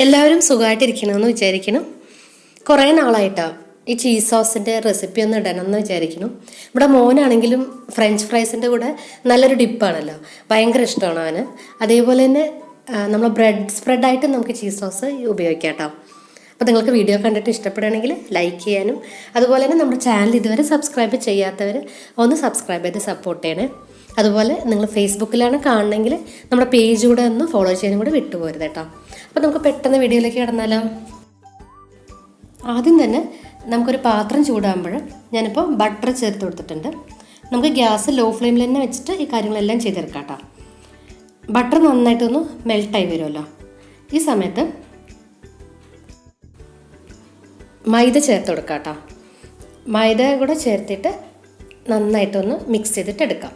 എല്ലാവരും സുഖമായിട്ടിരിക്കണമെന്ന് വിചാരിക്കണം. കുറേ നാളായിട്ടാണ് ഈ ചീസ് സോസിൻ്റെ റെസിപ്പി ഒന്ന് ഇടണം എന്ന് വിചാരിക്കണം. ഇവിടെ മോനാണെങ്കിലും ഫ്രഞ്ച് ഫ്രൈസിൻ്റെ കൂടെ നല്ലൊരു ഡിപ്പാണല്ലോ, ഭയങ്കര ഇഷ്ടമാണ് അവന്. അതേപോലെ തന്നെ നമ്മൾ ബ്രെഡ് സ്പ്രെഡായിട്ട് നമുക്ക് ചീസ് സോസ് ഉപയോഗിക്കാം കേട്ടോ. അപ്പോൾ നിങ്ങൾക്ക് വീഡിയോ കണ്ടിട്ട് ഇഷ്ടപ്പെടുകയാണെങ്കിൽ ലൈക്ക് ചെയ്യാനും അതുപോലെ തന്നെ നമ്മുടെ ചാനൽ ഇതുവരെ സബ്സ്ക്രൈബ് ചെയ്യാത്തവർ ഒന്ന് സബ്സ്ക്രൈബ് ചെയ്ത് സപ്പോർട്ട് ചെയ്യണേ. അതുപോലെ നിങ്ങൾ ഫേസ്ബുക്കിലാണ് കാണണമെങ്കിൽ നമ്മുടെ പേജ് കൂടെ ഒന്ന് ഫോളോ ചെയ്യാനും കൂടെ വിട്ടുപോരുത് കേട്ടോ. അപ്പോൾ നമുക്ക് പെട്ടെന്ന് വീഡിയോയിലേക്ക് കിടന്നാലോ. ആദ്യം തന്നെ നമുക്കൊരു പാത്രം ചൂടാകുമ്പോൾ ഞാനിപ്പോൾ ബട്ടർ ചേർത്ത് കൊടുത്തിട്ടുണ്ട്. നമുക്ക് ഗ്യാസ് ലോ ഫ്ലെയിമിൽ തന്നെ വെച്ചിട്ട് ഈ കാര്യങ്ങളെല്ലാം ചെയ്തെടുക്കാം കേട്ടോ. ബട്ടർ നന്നായിട്ടൊന്ന് മെൽട്ടായി വരുമല്ലോ. ഈ സമയത്ത് മൈദ ചേർത്ത് കൊടുക്കാം കേട്ടോ. മൈദ കൂടെ ചേർത്തിട്ട് നന്നായിട്ടൊന്ന് മിക്സ് ചെയ്തിട്ട് എടുക്കാം.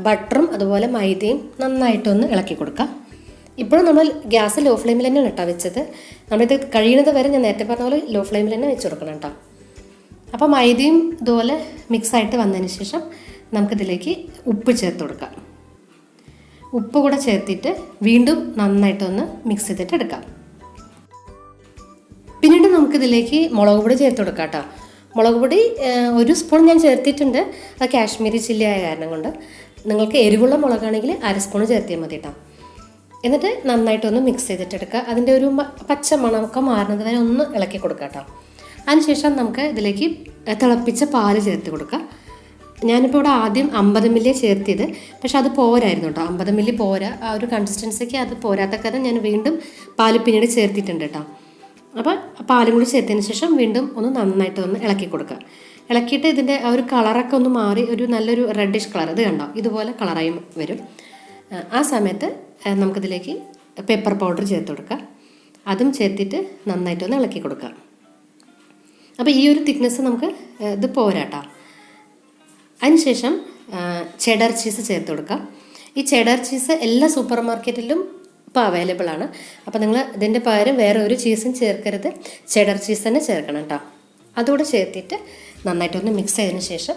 ബട്ടറും അതുപോലെ മൈദയും നന്നായിട്ടൊന്ന് ഇളക്കി കൊടുക്കാം. ഇപ്പോഴും നമ്മൾ ഗ്യാസ് ലോ ഫ്ലെയിമിൽ തന്നെയാണ് കേട്ടോ വെച്ചത്. നമ്മളിത് കഴിയുന്നത് വരെ ഞാൻ നേരത്തെ പറഞ്ഞ പോലെ ലോ ഫ്ലെയിമിൽ തന്നെ വെച്ച് കൊടുക്കണം കേട്ടോ. അപ്പോൾ മൈദയും ഇതുപോലെ മിക്സായിട്ട് വന്നതിന് ശേഷം നമുക്കിതിലേക്ക് ഉപ്പ് ചേർത്ത് കൊടുക്കാം. ഉപ്പ് കൂടെ ചേർത്തിട്ട് വീണ്ടും നന്നായിട്ടൊന്ന് മിക്സ് ചെയ്തിട്ട് എടുക്കാം. പിന്നീട് നമുക്കിതിലേക്ക് മുളക് പൊടി ചേർത്ത് കൊടുക്കാം കേട്ടോ. മുളക് പൊടി 1 സ്പൂൺ ഞാൻ ചേർത്തിട്ടുണ്ട്. അത് കാശ്മീരി ചില്ലി ആയ കാരണം കൊണ്ട്. നിങ്ങൾക്ക് എരിവുള്ള മുളകാണെങ്കിൽ 1/2 സ്പൂൺ ചേർത്തിയാൽ മതി കേട്ടോ. എന്നിട്ട് നന്നായിട്ടൊന്ന് മിക്സ് ചെയ്തിട്ടെടുക്കുക. അതിൻ്റെ ഒരു പച്ച മണമൊക്കെ മാറുന്നത് വരെ ഒന്ന് ഇളക്കി കൊടുക്കുക കേട്ടോ. അതിനുശേഷം നമുക്ക് ഇതിലേക്ക് തിളപ്പിച്ച പാല് ചേർത്ത് കൊടുക്കുക. ഞാനിപ്പോൾ ഇവിടെ ആദ്യം 50 മില്ലി ചേർത്തിയത്, പക്ഷെ അത് പോരായിരുന്നു കേട്ടോ. 50 മില്ലി പോരാ, ആ ഒരു കൺസിസ്റ്റൻസിക്ക് അത് പോരാത്ത കാരണം ഞാൻ വീണ്ടും പാല് പിന്നീട് ചേർത്തിട്ടുണ്ട് കേട്ടോ. അപ്പോൾ പാലും കൂടി ചേർത്തതിന് ശേഷം വീണ്ടും ഒന്ന് നന്നായിട്ടൊന്ന് ഇളക്കി കൊടുക്കുക. ഇളക്കിയിട്ട് ഇതിൻ്റെ ആ ഒരു കളറൊക്കെ ഒന്ന് മാറി ഒരു നല്ലൊരു റെഡിഷ് കളർ ഇത് കണ്ടോ, ഇതുപോലെ കളറായി വരും. ആ സമയത്ത് നമുക്കിതിലേക്ക് പെപ്പർ പൗഡർ ചേർത്ത് കൊടുക്കാം. അതും ചേർത്തിട്ട് നന്നായിട്ടൊന്ന് ഇളക്കി കൊടുക്കാം. അപ്പോൾ ഈ ഒരു തിക്നെസ് നമുക്ക് ഇത് പോരാട്ടോ. അതിനുശേഷം ചെഡർ ചീസ് ചേർത്ത് കൊടുക്കാം. ഈ ചെഡർ ചീസ് എല്ലാ സൂപ്പർ മാർക്കറ്റിലും ഇപ്പോൾ അവൈലബിൾ ആണ്. അപ്പോൾ നിങ്ങൾ ഇതിൻ്റെ പകരം വേറെ ഒരു ചീസും ചേർക്കരുത്, ചെഡർ ചീസ് തന്നെ ചേർക്കണം കേട്ടോ. അതുകൂടെ ചേർത്തിട്ട് നന്നായിട്ടൊന്ന് മിക്സ് ചെയ്തതിന് ശേഷം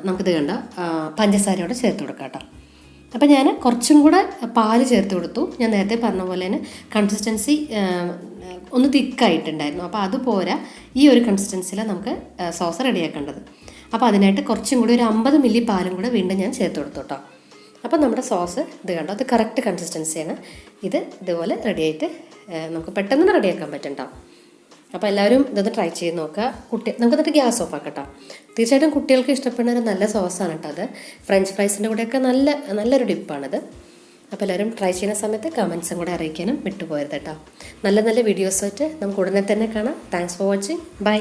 നമുക്കിത് കണ്ടോ പഞ്ചസാരയോടെ ചേർത്ത് കൊടുക്കാം കേട്ടോ. അപ്പോൾ ഞാൻ കുറച്ചും കൂടെ പാല് ചേർത്ത് കൊടുത്തു. ഞാൻ നേരത്തെ പറഞ്ഞ പോലെ തന്നെ കൺസിസ്റ്റൻസി ഒന്ന് തിക്കായിട്ടുണ്ടായിരുന്നു. അപ്പോൾ അത് പോരാ, ഈ ഒരു കൺസിസ്റ്റൻസിലാണ് നമുക്ക് സോസ് റെഡിയാക്കേണ്ടത്. അപ്പോൾ അതിനായിട്ട് കുറച്ചും കൂടി ഒരു 50 മില്ലി പാലും കൂടെ വീണ്ടും ഞാൻ ചേർത്ത് കൊടുത്തു കേട്ടോ. അപ്പോൾ നമ്മുടെ സോസ് ഇത് കണ്ടോ, അത് കറക്റ്റ് കൺസിസ്റ്റൻസിയാണ്. ഇത് ഇതുപോലെ റെഡിയായിട്ട് നമുക്ക് പെട്ടെന്ന് റെഡിയാക്കാൻ പറ്റും കേട്ടോ. അപ്പോൾ എല്ലാവരും ഇതൊന്ന് ട്രൈ ചെയ്ത് നോക്കുക. നമുക്ക് എന്നിട്ട് ഗ്യാസ് ഓഫ് ആക്കാം കേട്ടോ. തീർച്ചയായിട്ടും കുട്ടികൾക്ക് ഇഷ്ടപ്പെടുന്ന ഒരു നല്ല സോസാണ് കേട്ടോ അത്. ഫ്രഞ്ച് ഫ്രൈസിൻ്റെ കൂടെയൊക്കെ നല്ലൊരു ഡിപ്പാണിത്. അപ്പോൾ എല്ലാവരും ട്രൈ ചെയ്യുന്ന സമയത്ത് കമൻസും കൂടെ അറിയിക്കാനും വിട്ടുപോയത് കേട്ടോ. നല്ല വീഡിയോസായിട്ട് നമുക്ക് ഉടനെ തന്നെ കാണാം. Thanks for watching. ബൈ.